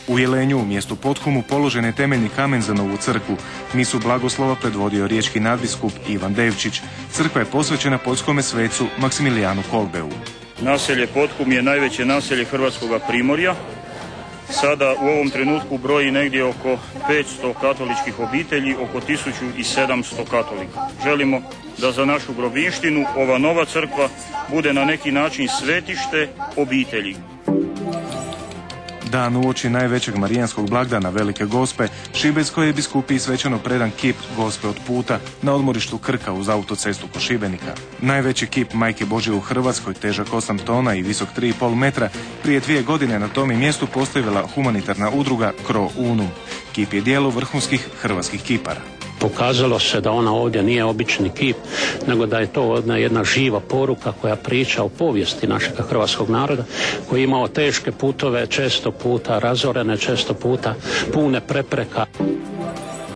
U Jelenju, u mjestu Pothumu, položen je temeljni kamen za novu crkvu. Misu blagoslova predvodio riječki nadbiskup Ivan Devčić. Crkva je posvećena poljskome svecu Maksimilijanu Kolbeu. Naselje Pothum je najveće naselje Hrvatskoga primorja. Sada u ovom trenutku broji negdje oko 500 katoličkih obitelji, oko 1700 katolika. Želimo da za našu Grobinštinu ova nova crkva bude na neki način svetište obitelji. Dan uoči najvećeg marijanskog blagdana Velike Gospe, Šibenskoj je biskupiji svečano predan kip Gospe od puta na odmorištu Krka uz autocestu kod Šibenika. Najveći kip Majke Božje u Hrvatskoj, težak 8 tona i visok 3,5 metra, prije 2 godine na tom mjestu postavila humanitarna udruga Cro Unum. Kip je djelo vrhunskih hrvatskih kipara. Pokazalo se da ona ovdje nije obični kip, nego da je to jedna živa poruka koja priča o povijesti našeg hrvatskog naroda, koji je imao teške putove, često puta razorene, često puta pune prepreka.